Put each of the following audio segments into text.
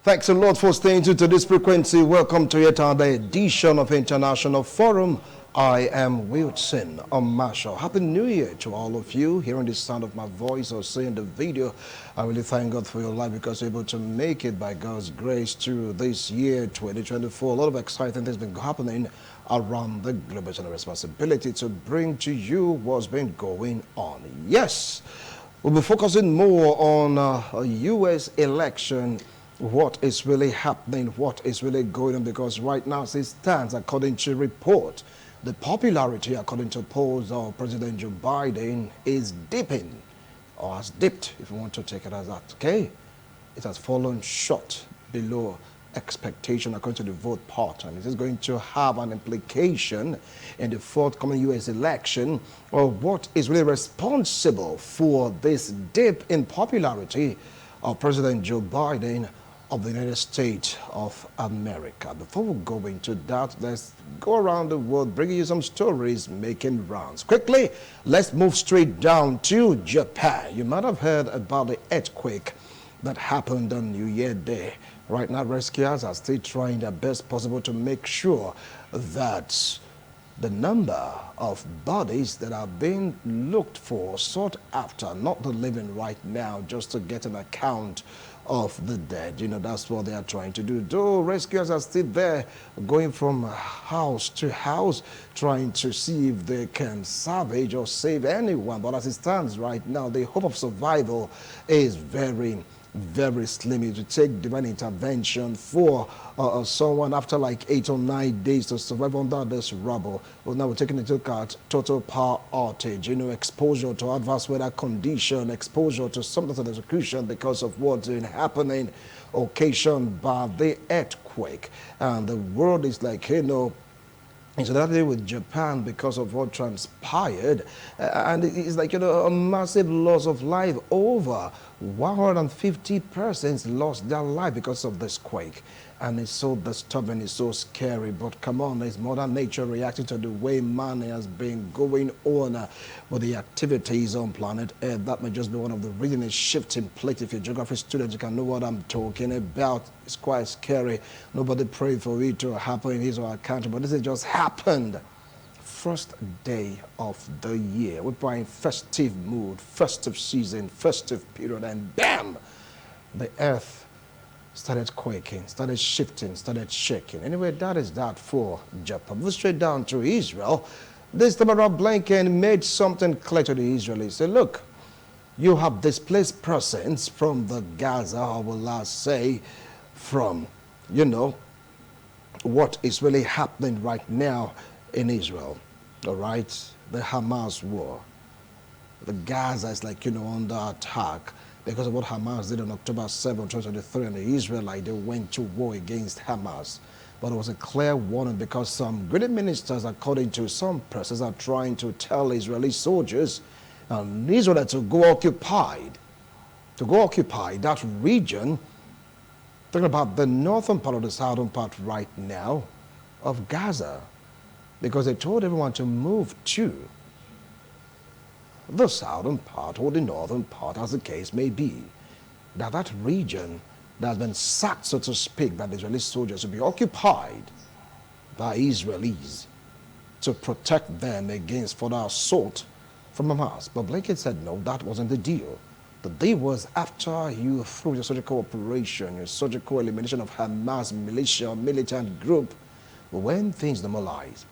Thanks a lot for staying tuned to this frequency. Welcome to yet another edition of International Forum. I am Wilson Marshall. Happy New Year to all of you. Hearing the sound of my voice or seeing the video, I really thank God for your life because you're able to make it by God's grace to this year 2024. A lot of exciting things been happening around the globe. It's a responsibility to bring to you what's been going on. Yes, we'll be focusing more on a U.S. election. What is really happening, what is really going on, because right now as it stands, according to report, the popularity according to polls of President Joe Biden is dipping, or has dipped, if you want to take it as that, okay? It has fallen short below expectation according to the vote pattern. It is going to have an implication in the forthcoming U.S. election of what is really responsible for this dip in popularity of President Joe Biden of the United States of America. Before we go into that, let's go around the world bringing you some stories making rounds. Quickly, let's move straight down to Japan. You might have heard about the earthquake that happened on New Year Day. Right now, rescuers are still trying their best possible to make sure that the number of bodies that are being looked for, sought after, not the living right now, just to get an account of the dead. You know, that's what they are trying to do. Though rescuers are still there, going from house to house, trying to see if they can salvage or save anyone. But as it stands right now, the hope of survival is very slim. It would take divine intervention for someone after like 8 or 9 days to survive under this rubble. Well, now we're taking into account total power outage, you know, exposure to adverse weather condition, exposure to some sort of execution because of what's been happening, occasioned by the earthquake. And the world is like, you know, incidentally with Japan because of what transpired, and it's like, you know, a massive loss of life. Over 150 persons lost their life because of this quake, and it's so disturbing, it's so scary. But come on, it's Mother Nature reacting to the way man has been going on with the activities on planet Earth. That may just be one of the reasons it's shifting plate. If you're a geography student, you can know what I'm talking about. It's quite scary. Nobody prayed for it to happen in his or her country, but this has just happened. First day of the year. We're in festive mood, festive season, festive period, and bam! The earth started quaking, started shifting, started shaking. Anyway, that is that for Japan. We'll straight down to Israel. This time around, Blinken made something clear to the Israelis. He said, look, you have displaced persons from the Gaza, I will last say, from, you know, what is really happening right now in Israel. All right, the Hamas war. The Gaza is like, you know, under attack because of what Hamas did on October 7, 2023, and the Israelites, they went to war against Hamas. But it was a clear warning because some great ministers, according to some persons, are trying to tell Israeli soldiers and Israel to go occupy that region, talking about the northern part of the southern part right now of Gaza, because they told everyone to move to the southern part or the northern part, as the case may be. Now that region that has been sacked, so to speak, by the Israeli soldiers, to be occupied by Israelis to protect them against further assault from Hamas. But Blinken said, no, that wasn't the deal. The deal was after you, through your surgical operation, your surgical elimination of Hamas militia, militant group, when things normalize,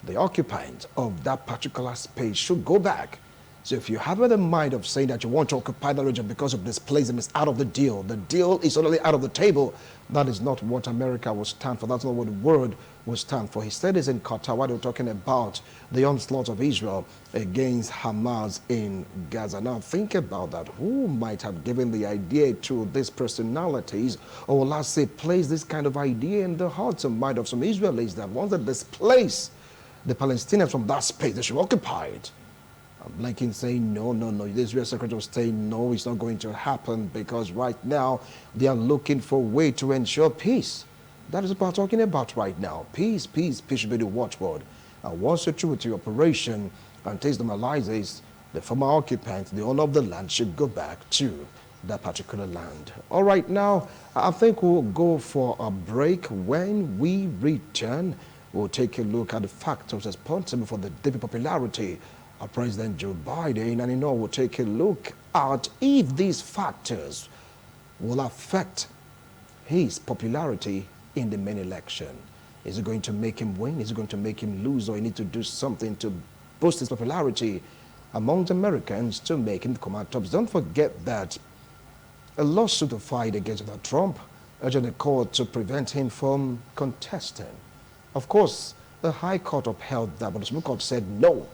the occupant of that particular space should go back. So if you have the mind of saying that you want to occupy the region because of displacement, it's out of the deal. The deal is already out of the table. That is not what America will stand for. That's not what the world will stand for. He said this in Qatar while they were talking about the onslaught of Israel against Hamas in Gaza. Now think about that. Who might have given the idea to these personalities, or let's say place this kind of idea in the hearts and mind of some Israelis that once they displace the Palestinians from that space, they should occupy it? Blinken saying no. The Israel Secretary was saying no, it's not going to happen because right now they are looking for a way to ensure peace. That is what we're talking about right now. Peace should be the watchword. And once you're through with your operation and taste normalizes, the former occupant, the owner of the land, should go back to that particular land. All right, now I think we'll go for a break. When we return, we'll take a look at the factors responsible for the dip in popularity of President Joe Biden, and we'll take a look at if these factors will affect his popularity in the main election. Is it going to make him win? Is it going to make him lose? Or you need to do something to boost his popularity among Americans to make him come out tops? Don't forget that a lawsuit to fight against Donald Trump urging the court to prevent him from contesting. Of course, the High Court upheld that, but the Supreme Court said no.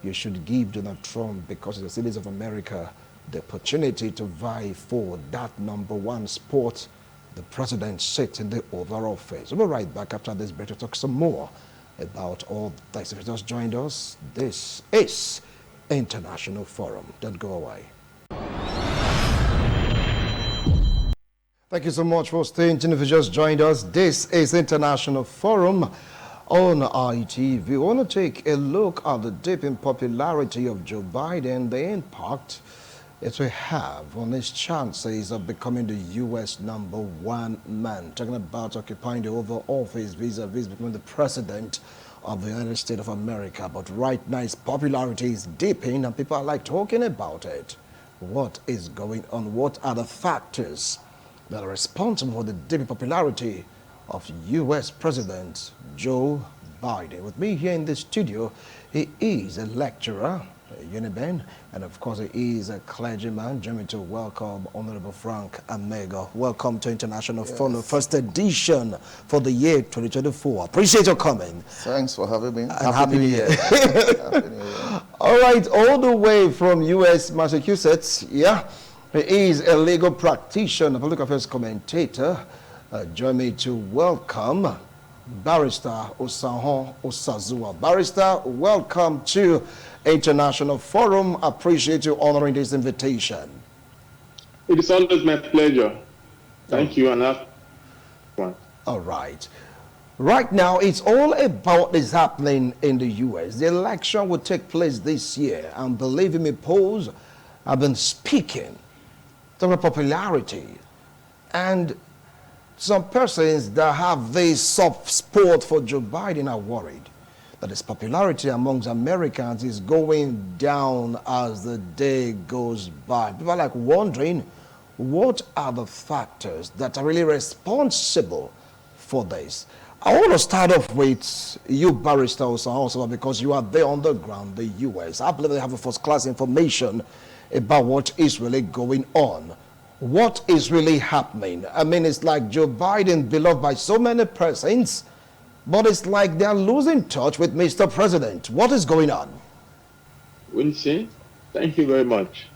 You should give Donald Trump, because he's a citizen of America, the opportunity to vie for that #1 spot, the president sits in the Oval Office. We'll be right back after this break to talk some more about all this. If you just joined us, this is International Forum. Don't go away. Thank you so much for staying tuned. If you just joined us, this is International Forum on ITV. We want to take a look at the dip in popularity of Joe Biden, the impact it will have on his chances of becoming the U.S. #1 man. Talking about occupying the Oval Office vis-a-vis becoming the president of the United States of America. But right now, his popularity is dipping and people are like talking about it. What is going on? What are the factors that are responsible for the dip in popularity of U.S. President Joe Biden? With me here in the studio, he is a lecturer at Uniben, and of course he is a clergyman. Join me to welcome Honorable Frank Amego. Welcome to International Forum, first edition for the year 2024. Appreciate your coming. Thanks for having me. And Happy New Year. Happy New Year. All right, all the way from U.S. Massachusetts, yeah. He is a legal practitioner, public affairs commentator. Join me to welcome Barrister Osahon Osazua. Barrister, welcome to International Forum. Appreciate you honoring this invitation. It is always my pleasure. Thank you, and have one. All right. Right now, it's all about this happening in the U.S. The election will take place this year, and believe me, polls have been speaking to popularity, and some persons that have this soft spot for Joe Biden are worried that his popularity amongst Americans is going down as the day goes by. People are like wondering, what are the factors that are really responsible for this? I want to start off with you, Barrister also, because you are there on the ground, the U.S. I believe they have a first-class information about what is really going on. What is really happening? I mean, it's like Joe Biden, beloved by so many persons, but it's like they're losing touch with Mr. President. What is going on? Winston, thank you very much.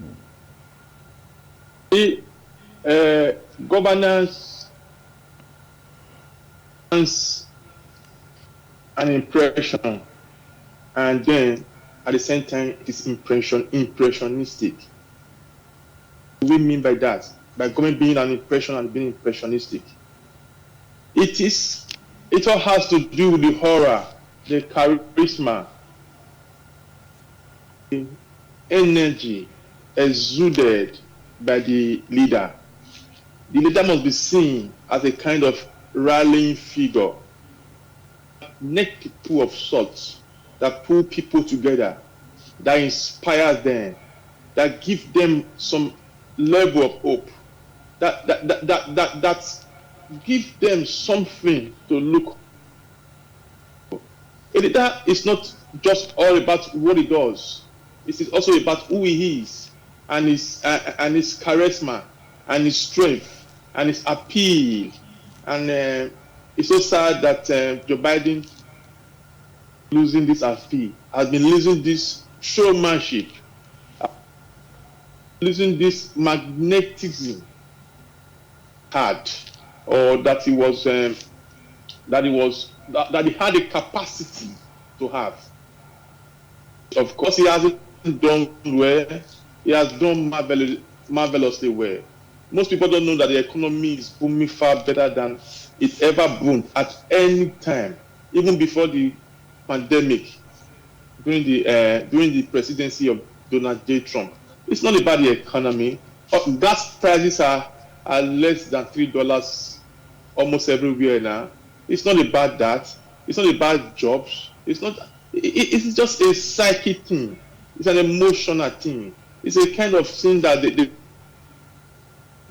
The governance has an impression, and then at the same time it is impressionistic. What do we mean by that? By government being an impression and being impressionistic. It all has to do with the horror, the charisma, the energy exuded by the leader. The leader must be seen as a kind of rallying figure, net people of sorts, that pull people together, that inspires them, that give them some level of hope, that give them something to look for. A leader is not just all about what he does. It is also about who he is, and his charisma, and his strength, and his appeal. And it's so sad that Joe Biden losing this appeal, has been losing this showmanship, losing this magnetism had, or that he had a capacity to have. Of course, he hasn't done well. He has done marvelously well. Most people don't know that the economy is booming far better than it ever boomed at any time, even before the pandemic, during the presidency of Donald J. Trump. It's not about the economy. gas prices are less than $3 almost everywhere now. It's not about that. It's not about jobs. It's not. It's just a psychic thing. It's an emotional thing. It's a kind of thing that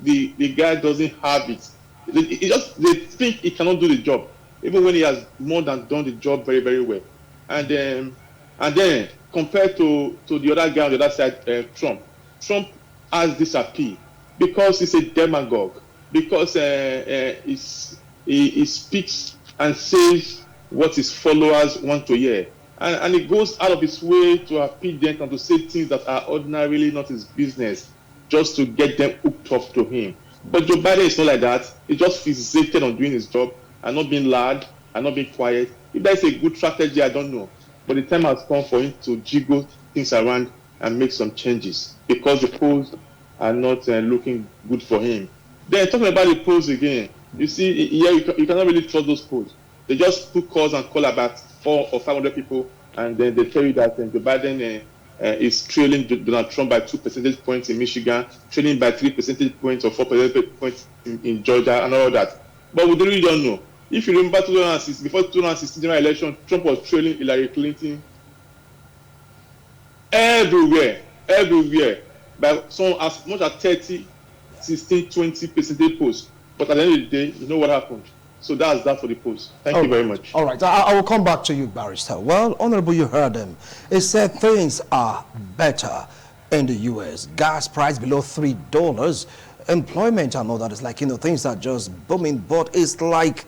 the guy doesn't have it. They think he cannot do the job, even when he has more than done the job very, very well. And then compared to the other guy on the other side, Trump has this appeal because he's a demagogue, because he speaks and says what his followers want to hear. And he goes out of his way to appeal them and to say things that are ordinarily not his business, just to get them hooked up to him. But Joe Biden is not like that. He just fixated on doing his job and not being loud and not being quiet. If that is a good strategy, I don't know. But the time has come for him to jiggle things around and make some changes because the polls are not looking good for him. Then talking about the polls again, you see, you cannot really trust those polls. They just put calls and call about 400 or 500 people, and then they tell you that Joe Biden is trailing Donald Trump by 2 percentage points in Michigan, trailing by 3 percentage points or 4 percentage points in Georgia, and all that. But we really don't know. If you remember 2006, before 2016 general election, Trump was trailing Hillary Clinton everywhere, by some as much as 30, 16, 20 percentage points. But at the end of the day, you know what happened. So that's that for the post. Thank you very much. All right, I will come back to you, Barrister. Well, Honorable, you heard him. He said things are better in the U.S. Gas price below $3. Employment and all that is like, things are just booming. But it's like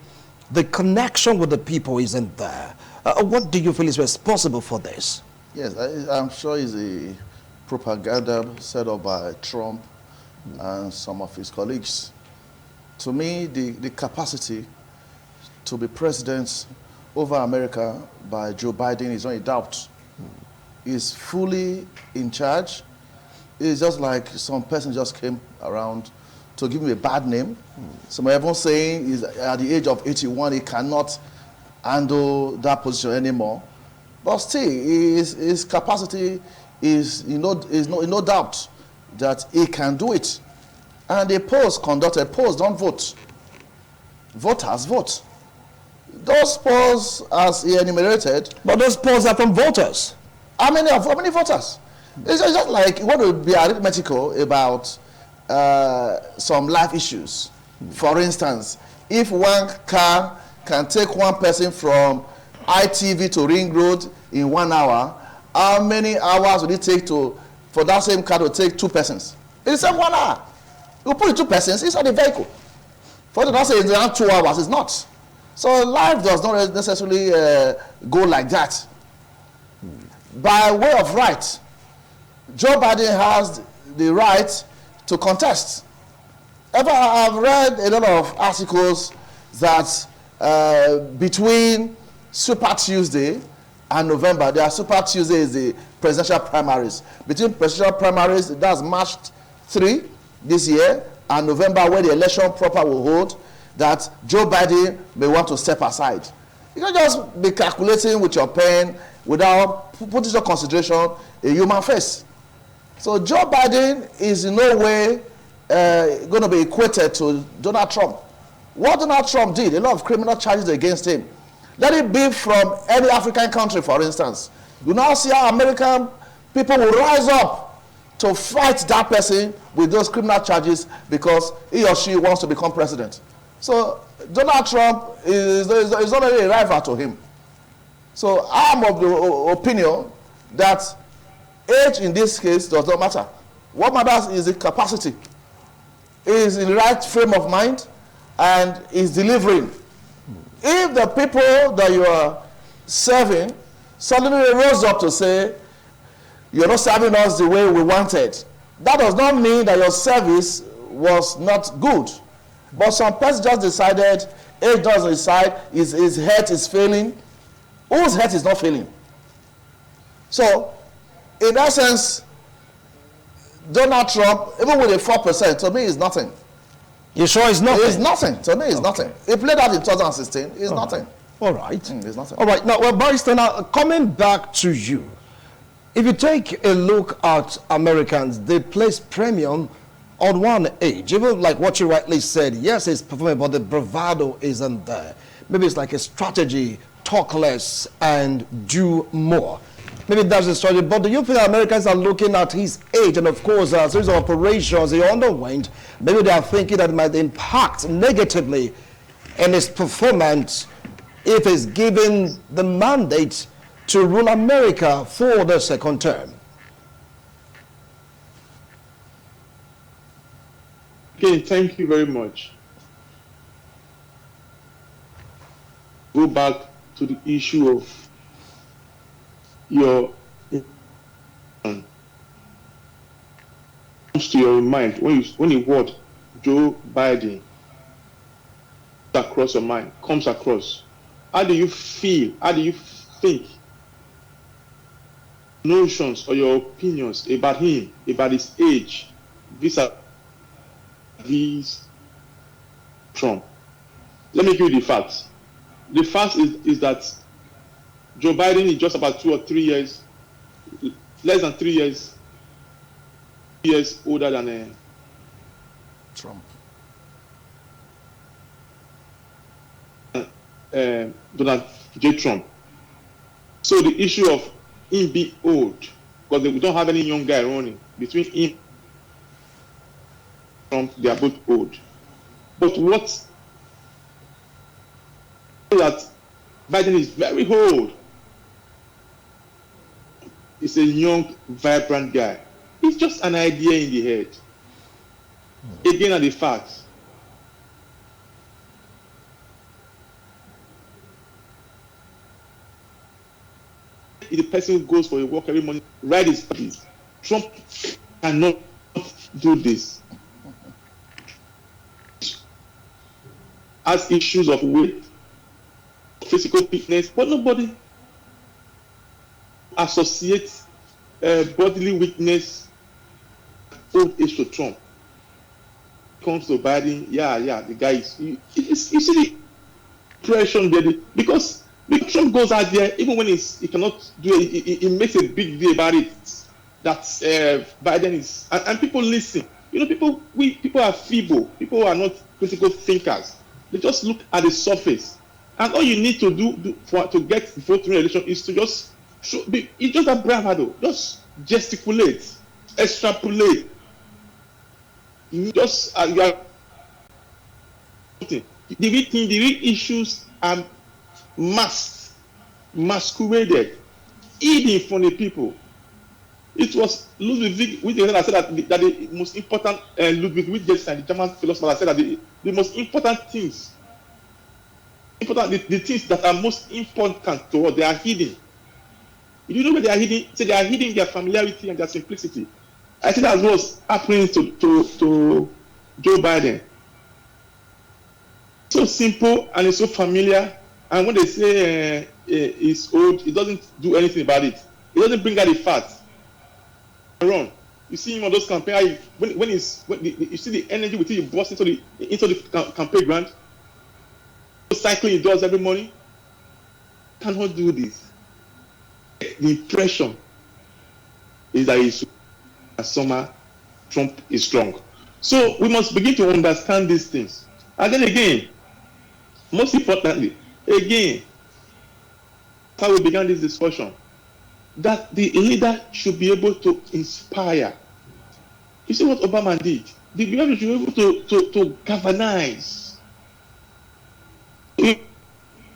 the connection with the people isn't there. What do you feel is responsible for this? Yes, I'm sure it's a propaganda set up by Trump and some of his colleagues. To me, the capacity to be president over America by Joe Biden is not a doubt. He's fully in charge. It's just like some person just came around to give him a bad name. Some are even saying he's at the age of 81, he cannot handle that position anymore. But still, his capacity is no doubt that he can do it. And the polls conducted, polls don't vote. Voters vote. Those polls, as he enumerated. But those polls are from voters. How many voters? It's just like you want to be arithmetical about some life issues. For instance, if one car can take one person from ITV to Ring Road in 1 hour, how many hours would it take for that same car to take 2 persons? It's the same 1 hour. You put the 2 persons inside the vehicle. For it to not say it's around 2 hours, it's not. So life does not necessarily go like that. By way of right, Joe Biden has the right to contest. I've read a lot of articles that between Super Tuesday and November, there are Super Tuesday is the presidential primaries. Between presidential primaries, that's March 3 this year, and November, where the election proper will hold, that Joe Biden may want to step aside. You can just be calculating with your pen without putting into consideration a human face. So Joe Biden is in no way going to be equated to Donald Trump. What Donald Trump did, a lot of criminal charges against him. Let it be from any African country, for instance. You now see how American people will rise up to fight that person with those criminal charges because he or she wants to become president. So Donald Trump is not really a rival to him. So I'm of the opinion that age in this case does not matter. What matters is the capacity. He is in the right frame of mind and is delivering. If the people that you are serving suddenly rose up to say, you're not serving us the way we wanted, that does not mean that your service was not good. But some person just decided, age doesn't decide, his health is failing. Whose health is not failing? So, in that sense, Donald Trump, even with a 4%, to me is nothing. You sure it's nothing? It's nothing. To me, it's nothing. He played out in 2016. It's nothing. All right. It's nothing. All right. Now, well, Barrister, now coming back to you, if you take a look at Americans, they place premium on one age, even like what you rightly said, yes, it's performing, but the bravado isn't there. Maybe it's like a strategy, talk less and do more. Maybe that's the strategy. But do you think Americans are looking at his age and, of course, a series of operations he underwent? Maybe they are thinking that it might impact negatively in his performance if he's given the mandate to rule America for the second term. Okay, thank you very much. Go back to the issue of your comes to your mind when you word Joe Biden across your mind, comes across. How do you feel? How do you think? Notions or your opinions about him, about his age, vis-a-vis Trump? Let me give you the facts. The fact is that Joe Biden is just about 2 or 3 years, less than 3 years older than Trump. Donald J. Trump. So the issue of him being old, because we don't have any young guy running between him and Trump, they are both old. But what that Biden is very old. He's a young, vibrant guy. It's just an idea in the head. Again, are the facts. If the person goes for a walk every morning, ride his bike. Trump cannot do this. Has issues of weight, physical fitness, but nobody associates bodily weakness, old age to Trump. Comes to Biden, the guy is. You see the pressure there, because Trump goes out there, even when he cannot do it, he makes a big deal about it. That Biden is, and people listen. You know, people are feeble. People are not critical thinkers. They just look at the surface, and all you need to do to get vote re-election is to just it's just a bravado. Just gesticulate, extrapolate. Just you are the real issues are masqueraded, hidden from the people. It was Ludwig Wittgenstein that said that the most important Ludwig Wittgenstein, the German philosopher, said that the most important things, the things that are most important to us, they are hidden. You know where they are hidden? So they are hidden in their familiarity and their simplicity. I think that's what's happening to Joe Biden. So simple and it's so familiar. And when they say he's old, he doesn't do anything about it. He doesn't bring out the facts. Wrong. You see him on those campaigns. When you see the energy with it, he bursts into the campaign ground. Cycling he does every morning. Cannot do this. The impression is that he's summer, Trump is strong. So we must begin to understand these things. And then again, most importantly, how we began this discussion, that the leader should be able to inspire. You see what Obama did? The leader should be able to galvanize. You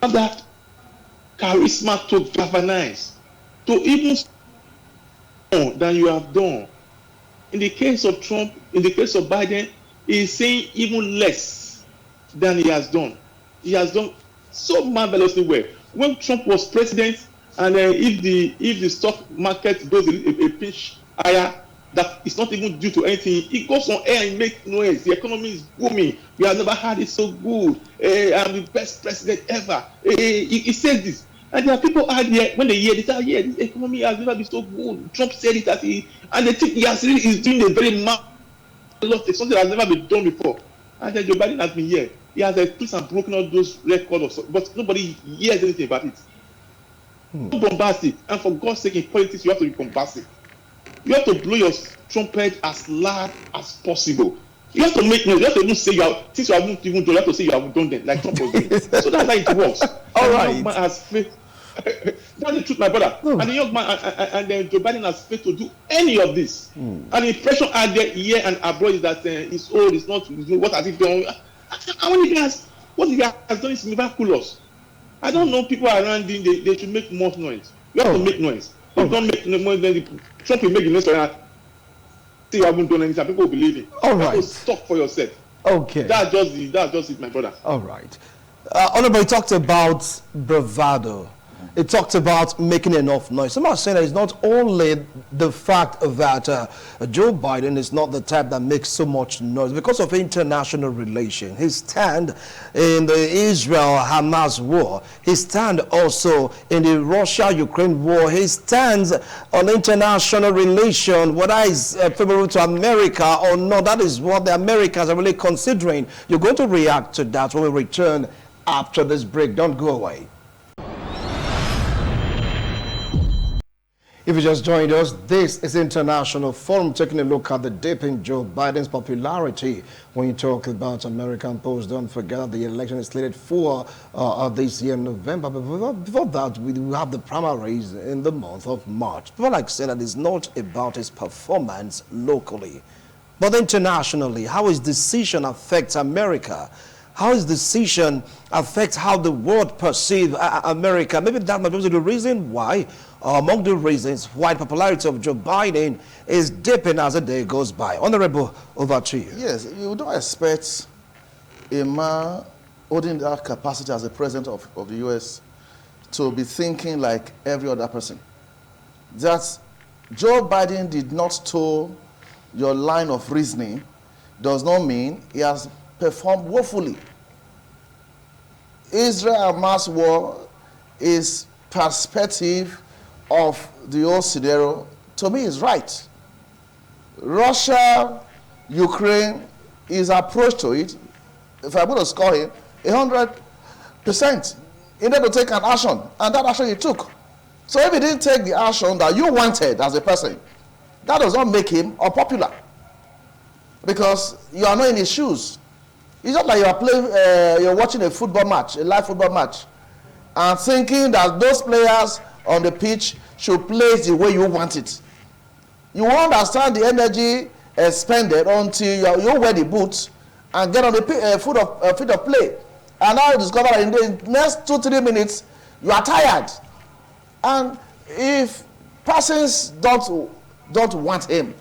have that charisma to galvanize, to even more than you have done. In the case of Trump, in the case of Biden, he is saying even less than he has done. He has done so marvelously well. When Trump was president, and if the stock market goes a pinch higher, that is not even due to anything, he goes on air and makes noise. The economy is booming. We have never had it so good. I'm the best president ever. He says this. And there are people out there, when they hear this, this economy has never been so good. Trump said it, and they think he's doing a very marvelous thing, something that has never been done before. And then Joe Biden has been here. He has at least broken all those records, but nobody hears anything about it. Don't bombast it. And for God's sake, in politics, you have to be bombastic. You have to blow your trumpet as loud as possible. You have to make noise. You have to even say since you haven't even done, you have to say you have done them, like Trump was doing. So that's how it works. All right. The young man has faith. That's the truth, my brother. Mm. And the young man and then Joe Biden has failed to do any of this. And the impression out there here and abroad is that he's old, he's not, what has he done? How many guys, what he has done is miraculous. I don't know people around him, they should make more noise. You have to make noise. If you don't make noise, then Trump will make the noise for you. See, you haven't done anything, people will believe it. All right. You have to talk for yourself. Okay. That's just it, my brother. All right. Honorable, you talked about bravado. It talked about making enough noise. Some are saying that it's not only the fact that Joe Biden is not the type that makes so much noise because of international relations. His stand in the Israel-Hamas war, his stand also in the Russia-Ukraine war, his stands on international relations, whether it's favorable to America or not, that is what the Americans are really considering. You're going to react to that when we return after this break. Don't go away. If you just joined us, this is International Forum, taking a look at the dip in Joe Biden's popularity. When you talk about American polls, don't forget that the election is slated for this year in November. But before that, we have the primaries in the month of March. People like say that it's not about his performance locally, but internationally. How his decision affects America. How his decision affects how the world perceives America. Maybe that might be the reason why, among the reasons why the popularity of Joe Biden is dipping as the day goes by. Honorable, over to you. Yes, you don't expect a man holding that capacity as the president of the U.S. to be thinking like every other person. That Joe Biden did not toe your line of reasoning does not mean he has performed woefully. Israel-Hamas war is perspective of the whole scenario, to me, is right. Russia, Ukraine, his approach to it, if I'm going to score him, 100%. He needed to take an action, and that action he took. So if he didn't take the action that you wanted as a person, that does not make him unpopular. Because you are not in his shoes. It's not like you are playing, you're watching a football match, a live football match, and thinking that those players on the pitch should play the way you want it. You won't understand the energy expended until you wear the boots and get on the field of play. And now you discover that in the next 2-3 minutes, you are tired. And if persons don't want him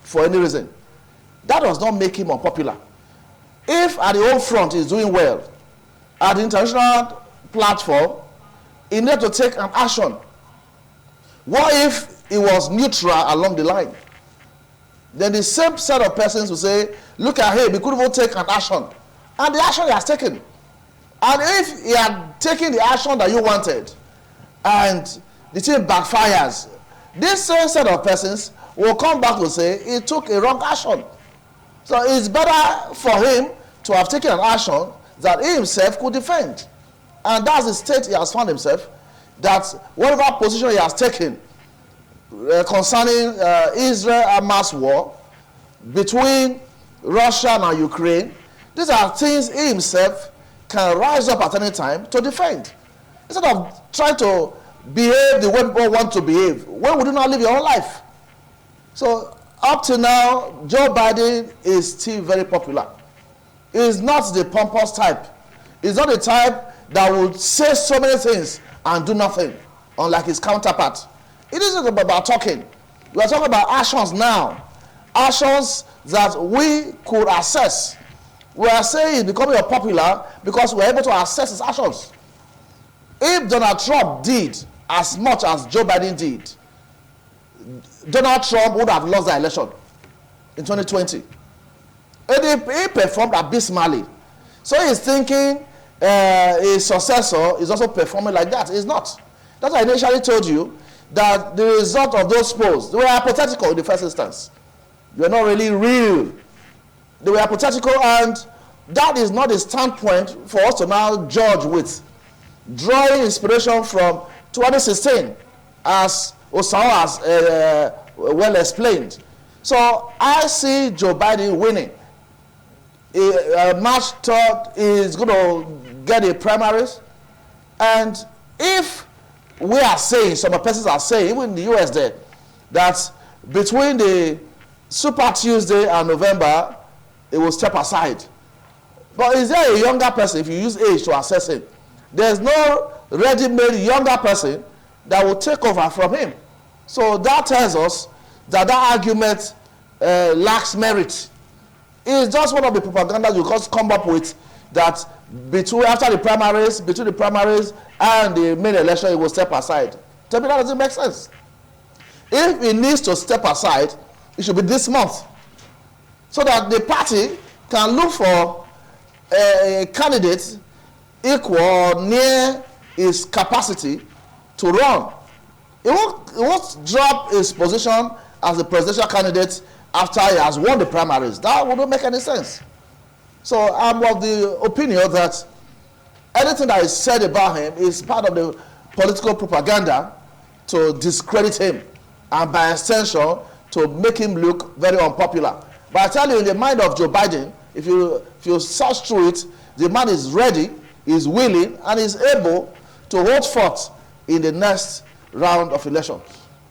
for any reason, that does not make him unpopular. If at the home front he's doing well, at the international platform, he needs to take an action. What if he was neutral along the line? Then the same set of persons will say, look at him, he couldn't even take an action. And the action he has taken. And if he had taken the action that you wanted, and the thing backfires, this same set of persons will come back to say he took a wrong action. So it's better for him to have taken an action that he himself could defend. And that's the state he has found himself, that whatever position he has taken concerning Israel-Hamas war between Russia and Ukraine, these are things he himself can rise up at any time to defend. Instead of trying to behave the way people want to behave, why would you not live your own life? So up to now, Joe Biden is still very popular. He's not the pompous type. He's not the type that would say so many things and do nothing, unlike his counterpart. It isn't about talking. We are talking about actions now. Actions that we could assess. We are saying he's becoming popular because we're able to assess his actions. If Donald Trump did as much as Joe Biden did, Donald Trump would have lost the election in 2020. And he performed abysmally. So he's thinking his successor is also performing like that. He's not. That's why I initially told you that the result of those polls, they were hypothetical in the first instance. They were not really real. They were hypothetical, and that is not a standpoint for us to now judge with. Drawing inspiration from 2016 as Osama has well explained. So I see Joe Biden winning. March 3rd is going to get the primaries. And if we are saying, some persons are saying, even in the US there, that between the Super Tuesday and November, it will step aside. But is there a younger person, if you use age to assess him? There's no ready-made younger person that will take over from him. So that tells us that that argument lacks merit. It's just one of the propagandas you just come up with, that between the primaries and the main election, it will step aside. Tell me, that doesn't make sense. If it needs to step aside, it should be this month, so that the party can look for a candidate equal or near his capacity to run. He won't drop his position as a presidential candidate after he has won the primaries. That wouldn't make any sense. So I'm of the opinion that anything that is said about him is part of the political propaganda to discredit him, and by extension to make him look very unpopular. But I tell you, in the mind of Joe Biden, if you search through it, the man is ready, is willing, and is able to hold forth in the next round of elections.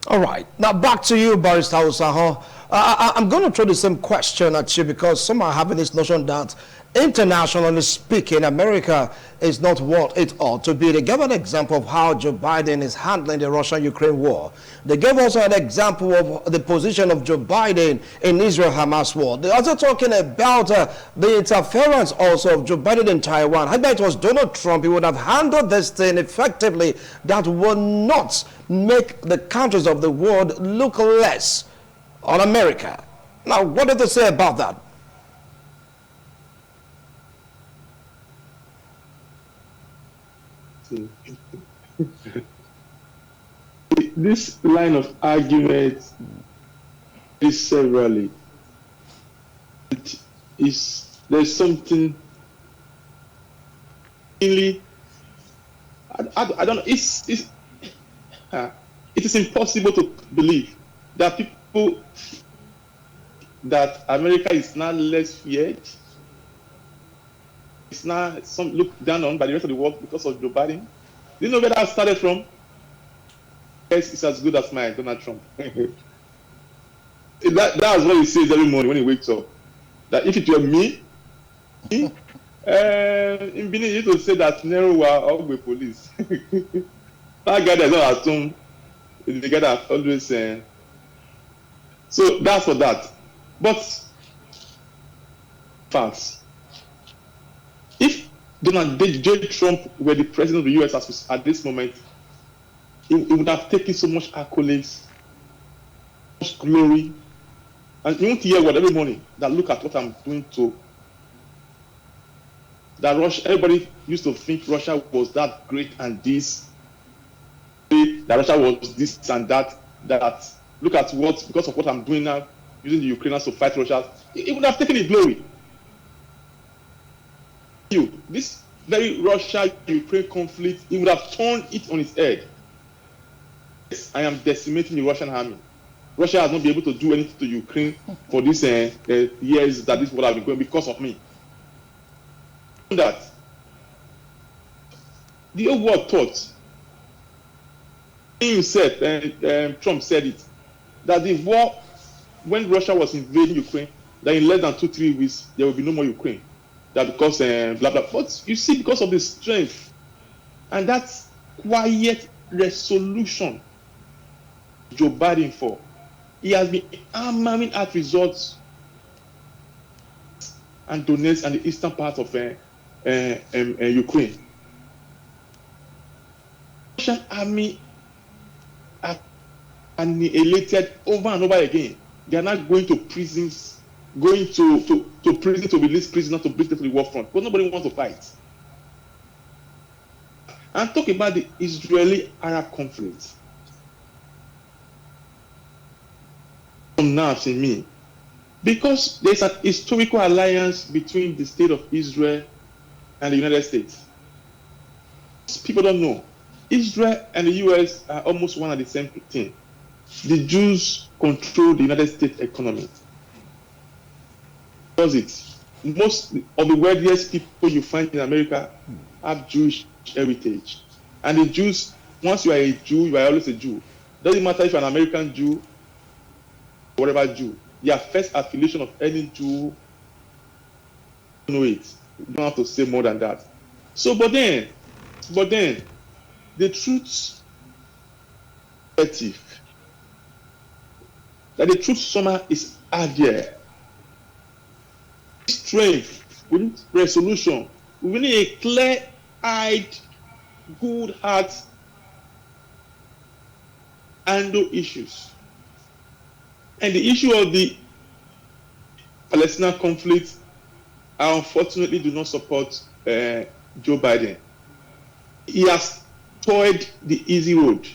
All right. Now back to you, Barrister Osaho. I'm going to throw the same question at you, because some are having this notion that, internationally speaking, America is not what it ought to be. They gave an example of how Joe Biden is handling the Russia-Ukraine war. They gave also an example of the position of Joe Biden in Israel-Hamas war. They're also talking about the interference also of Joe Biden in Taiwan. I bet it was Donald Trump, he would have handled this thing effectively, that will not make the countries of the world look less on America. Now, what did they say about that? This line of argument is severally. There's something really, I don't know. It is impossible to believe that people, that America is now less feared. It's now looked down on by the rest of the world because of Joe Biden. Do you know where that started from? Yes, it's as good as mine, Donald Trump. That's what he says every morning when he wakes up. That if it were me, in Benin, he used to say that Nero were always police. That guy that's not at home is the guy that always. So that's for that. But facts. If Donald J. Trump were the president of the U.S. at this moment, he would have taken so much accolades, much glory, and you won't hear what every morning that look at what I'm doing to that Russia. Everybody used to think Russia was that great and this, that Russia was this and that. That look at what, because of what I'm doing now, using the Ukrainians to fight Russia, it would have taken the glory. This very Russia-Ukraine conflict, it would have turned it on its head. Yes, I am decimating the Russian army. Russia has not been able to do anything to Ukraine for these years that this war has been going because of me. That the whole world thought, Trump said it, that the war, when Russia was invading Ukraine, that in less than 2-3 weeks there will be no more Ukraine. That because blah blah. But you see, because of the strength and that quiet resolution Joe Biden for, he has been hammering at results and Donetsk and the eastern part of Ukraine. Russian army are annihilated over and over again. They are not going to prisons, going to prison to release prisoners to bring them to the war front, but nobody wants to fight. And talk about the Israeli-Arab conflict. Some nerves in me, because there's an historical alliance between the state of Israel and the United States. People don't know. Israel and the US are almost one and the same thing. the Jews control the United States economy. Does it? Most of the wealthiest people you find in America have Jewish heritage. And the Jews, once you are a Jew, you are always a Jew. Doesn't matter if you're an American Jew, whatever Jew. Their first affiliation of any Jew, you know it. You don't have to say more than that. So, but then, the truth is that the truth somehow is out there. Strength, we need resolution. We need a clear-eyed, good heart, handle issues. And the issue of the Palestinian conflict, I unfortunately do not support Joe Biden. He has toyed the easy road.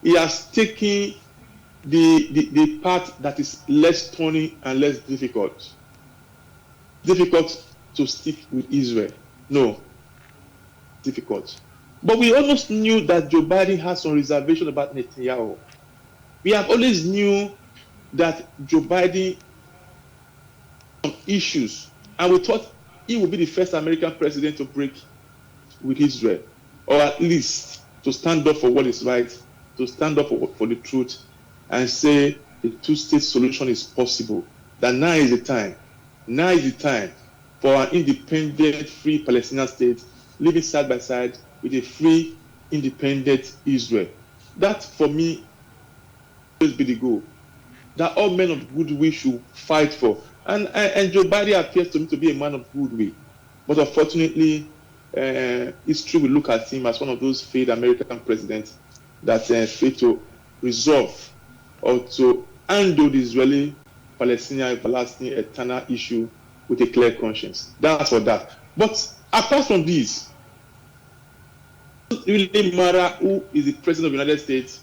He has taken the path that is less thorny and less difficult. Difficult to stick with Israel. No, difficult. But we almost knew that Joe Biden has some reservation about Netanyahu. We have always knew that Joe Biden some issues, and we thought he would be the first American president to break with Israel, or at least to stand up for what is right, to stand up for the truth, and say the two-state solution is possible. That now is the time. Now is the time for an independent, free Palestinian state living side by side with a free, independent Israel. That, for me, will be the goal. That all men of goodwill should fight for. And Joe Biden appears to me to be a man of goodwill. But unfortunately, history will look at him as one of those failed American presidents that failed to resolve or to handle the Israeli-Palestinian everlasting eternal issue with a clear conscience. That's for that. But apart from this, it doesn't really matter who is the president of the United States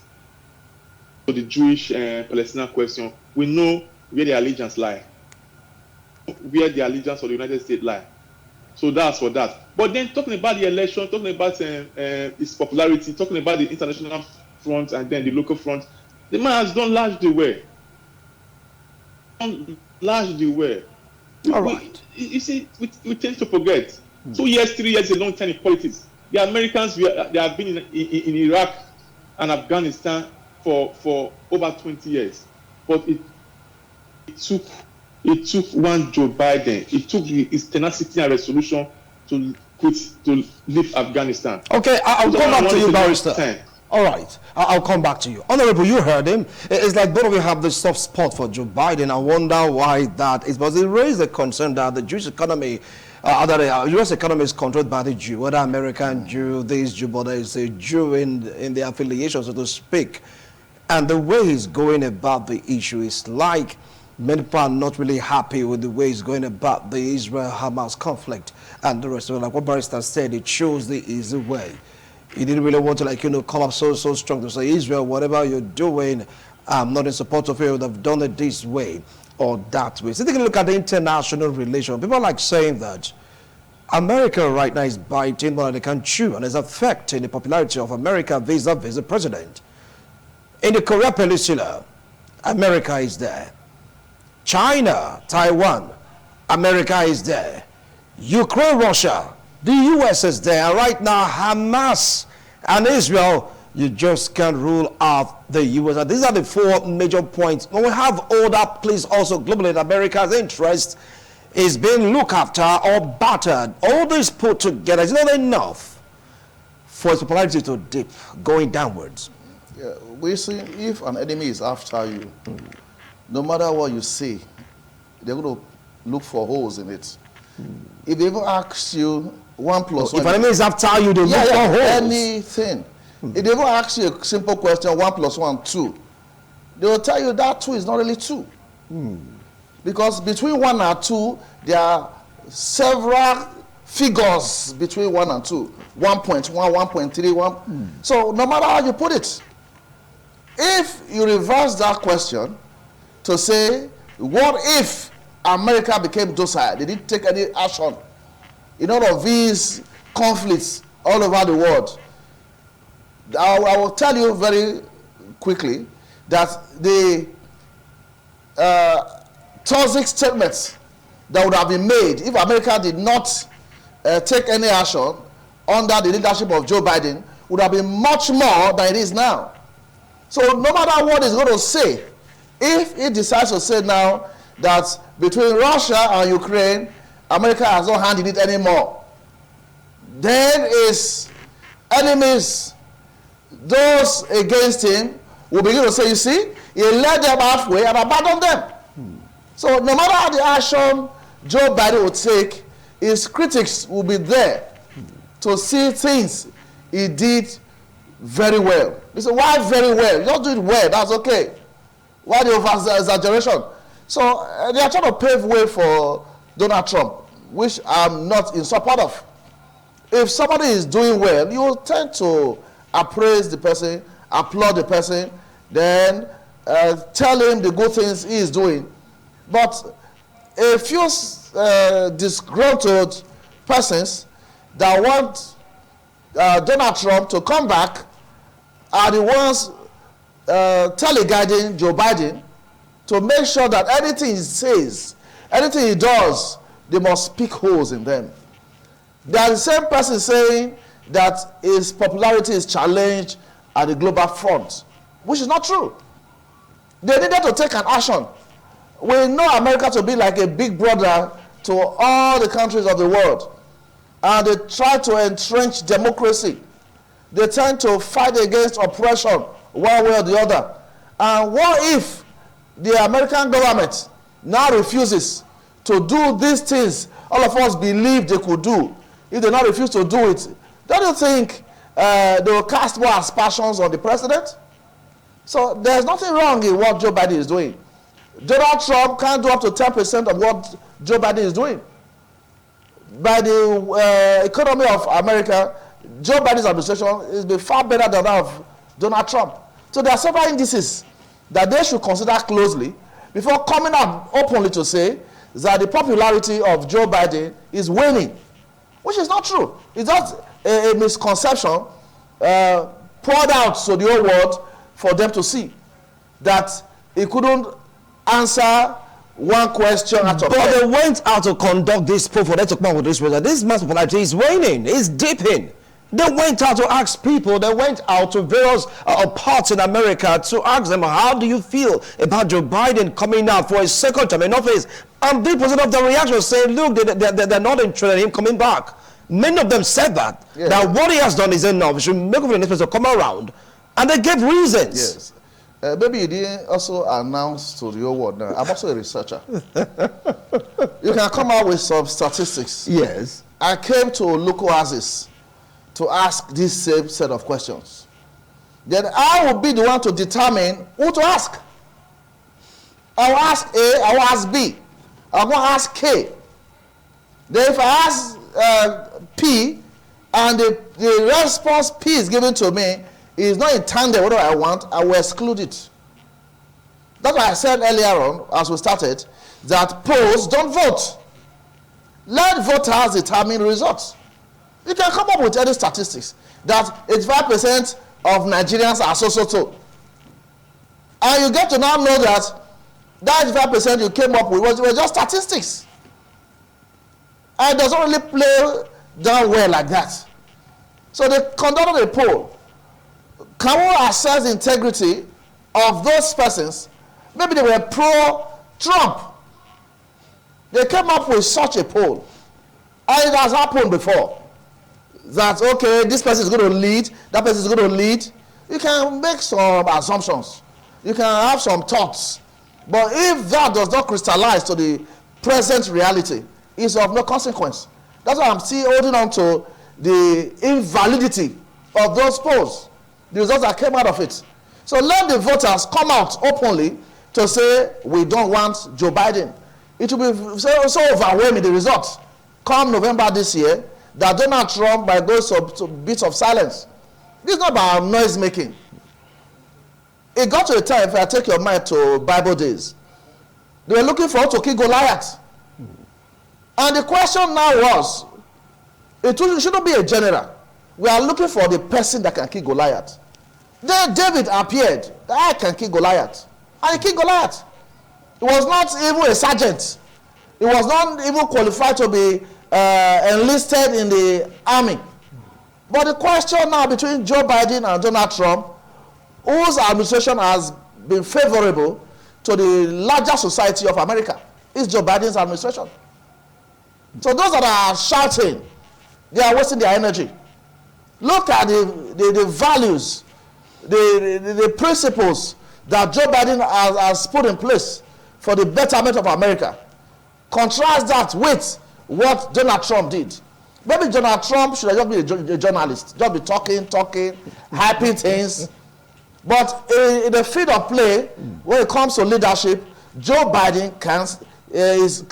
for the Jewish-Palestinian question. We know where the allegiance lie. Where the allegiance of the United States lie. So that's for that. But then talking about the election, talking about its popularity, talking about the international front and then the local front, the man has done largely well. Largely well. All right. You see, we tend to forget. 2 years, 3 years is a long time in politics. The Americans, they have been in Iraq and Afghanistan for over 20 years. But it took one Joe Biden. It took his tenacity and resolution to leave Afghanistan. Okay, I'll come back to you, Barrister. All right, I'll come back to you. Honorable, you heard him. It's like both of you have the soft spot for Joe Biden. I wonder why that is. But it raised the concern that the Jewish economy, that the U.S. economy is controlled by the Jew, whether American Jew, this Jew, but there is a Jew in the affiliation, so to speak. And the way he's going about the issue is like many people are not really happy with the way he's going about the Israel-Hamas conflict and the rest of it. Like what Barrister said, it shows the easy way. He didn't really want to, come up so strong to say, Israel, whatever you're doing, I'm not in support of it. I would have done it this way or that way. So take a look at the international relation. People are like saying that America right now is biting more than they can chew and is affecting the popularity of America vis-a-vis the president. In the Korea Peninsula, America is there. China, Taiwan, America is there. Ukraine, Russia, the U.S. is there. Right now, Hamas and Israel, you just can't rule out the U.S. And these are the four major points. When we have all that, please also globally, America's interest is being looked after or battered. All this put together is not enough for its popularity to dip, going downwards. Yeah, we see if an enemy is after you, no matter what you say, they're going to look for holes in it. If they ever ask you 1 plus 1... If an enemy is after you, they look for holes. Anything. If they ever ask you a simple question, 1 plus 1, 2, they will tell you that 2 is not really 2. Because between 1 and 2, there are several figures between 1 and 2. 1.1, 1.3, 1. So no matter how you put it, if you reverse that question to say, what if America became docile? They didn't take any action in all of these conflicts all over the world. I will tell you very quickly that the toxic statements that would have been made if America did not take any action under the leadership of Joe Biden would have been much more than it is now. So no matter what he's going to say, if he decides to say now that between Russia and Ukraine, America has no hand in it anymore, then his enemies, those against him, will begin to say, you see, he led them halfway and abandoned them. So no matter how the action Joe Biden will take, his critics will be there to see things he did very well. They say, why very well? You don't do it well, that's okay. Why the over-exaggeration? So they are trying to pave way for Donald Trump, which I'm not in support of. If somebody is doing well, you will tend to appraise the person, applaud the person, then tell him the good things he is doing. But a few disgruntled persons that want Donald Trump to come back are the ones teleguiding Joe Biden to make sure that anything he says, anything he does, they must pick holes in them. They are the same person saying that his popularity is challenged at the global front, which is not true. They needed to take an action. We know America to be like a big brother to all the countries of the world. And they try to entrench democracy. They tend to fight against oppression one way or the other. And what if the American government now refuses to do these things all of us believe they could do? If they now refuse to do it, don't you think they will cast more aspersions on the president? So there's nothing wrong in what Joe Biden is doing. Donald Trump can't do up to 10% of what Joe Biden is doing. By the economy of America, Joe Biden's administration is been far better than that of Donald Trump. So there are several indices that they should consider closely before coming out openly to say that the popularity of Joe Biden is waning, which is not true. It's just a misconception poured out to the whole world for them to see that he couldn't answer one question out of 10. But they went out to conduct this poll for them to come up with this result. This man's popularity is waning, it's dipping. They went out to ask people, they went out to various parts in America to ask them, how do you feel about Joe Biden coming out for a second term in office? And the percent of the reaction saying, look, they're not interested in him coming back. Many of them said that, yes, that what he has done is enough. We should make of the next person to come around. And they gave reasons. Yes. Maybe you didn't also announce to the whole world now. I'm also a researcher. You can come out with some statistics. Yes. I came to local Oasis to ask this same set of questions. Then I will be the one to determine who to ask. I will ask A, I will ask B, I will ask K. Then if I ask P, and the response P is given to me is not in tandem with what I want, I will exclude it. That's why I said earlier on, as we started, that polls don't vote. Let voters determine results. You can come up with any statistics that 85% of Nigerians are so. And you get to now know that 85% you came up with were just statistics. And it doesn't really play down well like that. So they conducted a poll. Can we assess the integrity of those persons? Maybe they were pro-Trump. They came up with such a poll. And it has happened before. That, okay, this person is going to lead, that person is going to lead. You can make some assumptions. You can have some thoughts. But if that does not crystallize to the present reality, it's of no consequence. That's why I'm still holding on to the invalidity of those polls, the results that came out of it. So let the voters come out openly to say, we don't want Joe Biden. It will be so overwhelming, the results, come November this year, that Donald Trump might go to bits of silence. This is not about noise making. It got to a time, if I take your mind to Bible days, they were looking for to kill Goliath. And the question now was, it shouldn't be a general. We are looking for the person that can kill Goliath. Then David appeared. I can kill Goliath. And he killed Goliath. He was not even a sergeant. He was not even qualified to be enlisted in the army. But the question now between Joe Biden and Donald Trump, whose administration has been favorable to the larger society of America, is Joe Biden's administration. So those that are shouting, they are wasting their energy. Look at the values, the principles that Joe Biden has put in place for the betterment of America. Contrast that with what Donald Trump did. Maybe Donald Trump should have just been a journalist, just be talking, happy things. But in the field of play, when it comes to leadership, Joe Biden is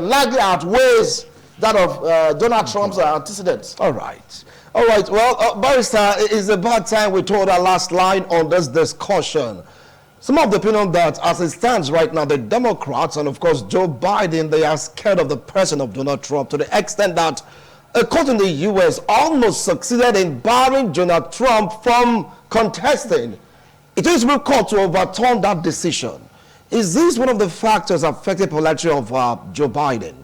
likely outweighs that of Donald Trump's antecedents. All right. Well, Barrister, it's about time we told our last line on this discussion. Some of the opinion that as it stands right now, the Democrats and of course Joe Biden, they are scared of the person of Donald Trump to the extent that a court in the U.S. almost succeeded in barring Donald Trump from contesting. It is real court to overturn that decision. Is this one of the factors affecting popularity of Joe Biden?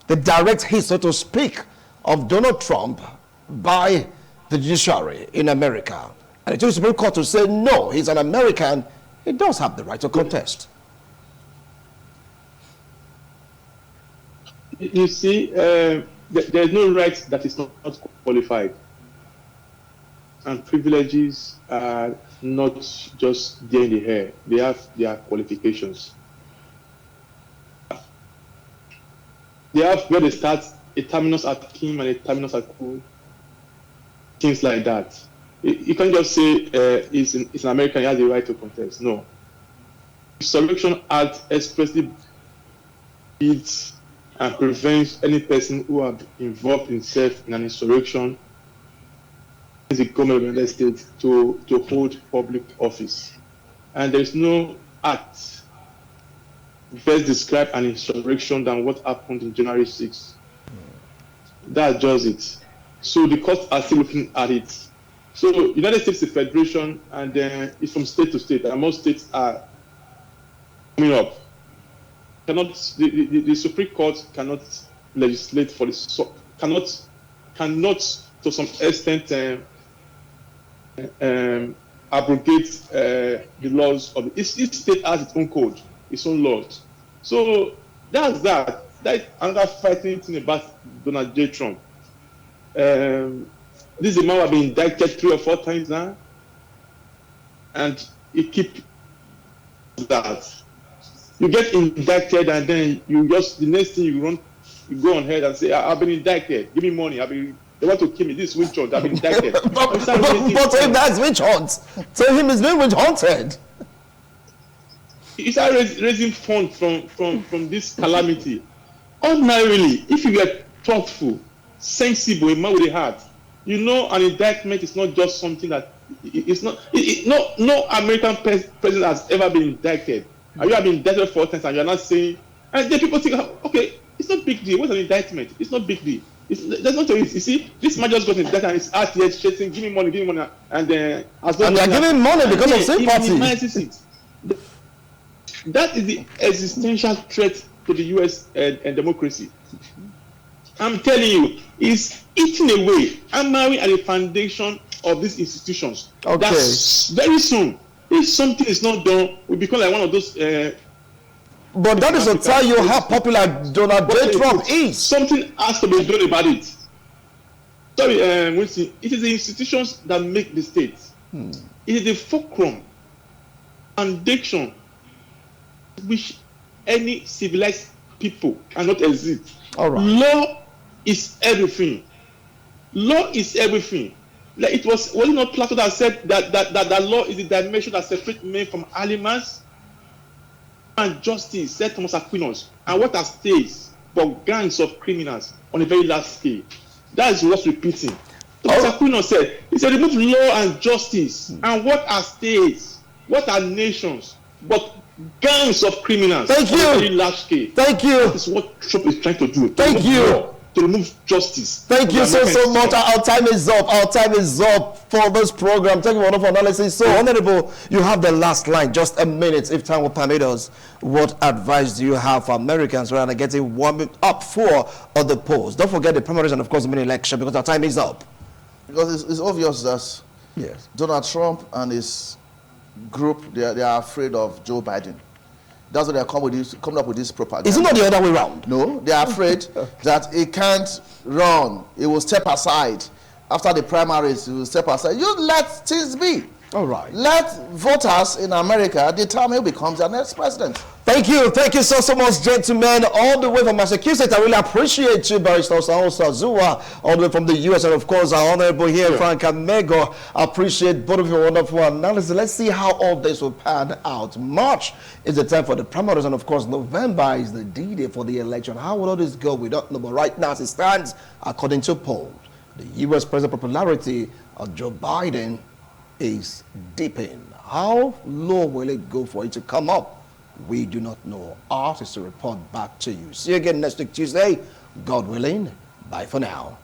The direct hit, so to speak, of Donald Trump by the judiciary in America. And it is Supreme Court to say, no, he's an American, he does have the right to contest. You see, there's no right that is not qualified. And privileges are not just there in the air. They have their qualifications. They have where they start, a terminus at Kim and a terminus at Ku. Things like that. You can't just say he's an American, he has the right to contest. No. The Insurrection Act expressly bids and prevents any person who have involved himself in an insurrection in the government of the United States to hold public office. And there is no act best describe an insurrection than what happened in January 6th. That's just it. So the courts are still looking at it. So United States is a federation, and it's from state to state, and most states are coming up. The Supreme Court cannot legislate for this, cannot to some extent abrogate the laws of each state has its own code, its own laws. So that's that. That's another fighting thing about Donald J. Trump. This is a man who has been indicted 3 or 4 times now, and he keeps that. You get indicted, and then you just the next thing you go on ahead and say, "I've been indicted. Give me money. They want to kill me. This is witch hunt. I've been indicted." but if that's witch hunt, tell him he's been witch hunted. He started raising funds from this calamity. Ordinarily, if you get thoughtful, sensible, a man with a heart, you know an indictment is not just something that it's not. No American president has ever been indicted. And you have been indicted 4 times, and you're not saying. And then people think, okay, it's not big deal. What's an indictment? It's not big deal. That's not you see, this man just got indicted and it's out here chasing, give me money, and then as long and they're giving money because of sympathy. That is the existential threat to the U.S. and democracy. I'm telling you, it's eating away, hammering at the foundation of these institutions. Okay. That's very soon. If something is not done, we become like one of those. But that is to tell you how popular Donald J. Trump is. Something has to be done about it. Sorry, Winston. It is the institutions that make the state. It is the fulcrum, foundation, which any civilized people cannot exist. All right. Law is everything. Law is everything. Like it was it not Plato that said that law is the dimension that separates men from animals, and justice, said Thomas Aquinas, and what are states but gangs of criminals on a very large scale. That is what's repeating. Thomas Aquinas said, he said, remove law and justice, and what are states? What are nations? But gangs of criminals. Thank you. On a very large scale. Thank you. That is what Trump is trying to do. Thank you. to remove justice. Thank you so much. Our time is up. Our time is up for this program. Thank you for wonderful analysis. So, Honorable, you have the last line. Just a minute, if time will permit us. What advice do you have for Americans who are getting warming up for the polls? Don't forget the primaries and, of course, the mini election, because our time is up. Because it's obvious that Yes. Donald Trump and his group, they are afraid of Joe Biden. That's why they are coming up with this propaganda. Is it not the other way around? No, they are afraid that he can't run. He will step aside. After the primaries, he will step aside. You let things be. All right. Let voters in America determine who becomes the next president. Thank you so much, gentlemen, all the way from Massachusetts. I really appreciate you, Barrister Sazua, all the way from the US, and of course our honorable here, Frank Amego. I appreciate both of your wonderful analysis. Let's see how all this will pan out. March is the time for the primaries, and of course November is the D-Day for the election. How will all this go? We don't know, but right now as it stands, according to polls, the US president popularity of Joe Biden is dipping. How low will it go for it to come up? We do not know. Ours is to report back to you. See you again next week Tuesday, God willing. Bye for now.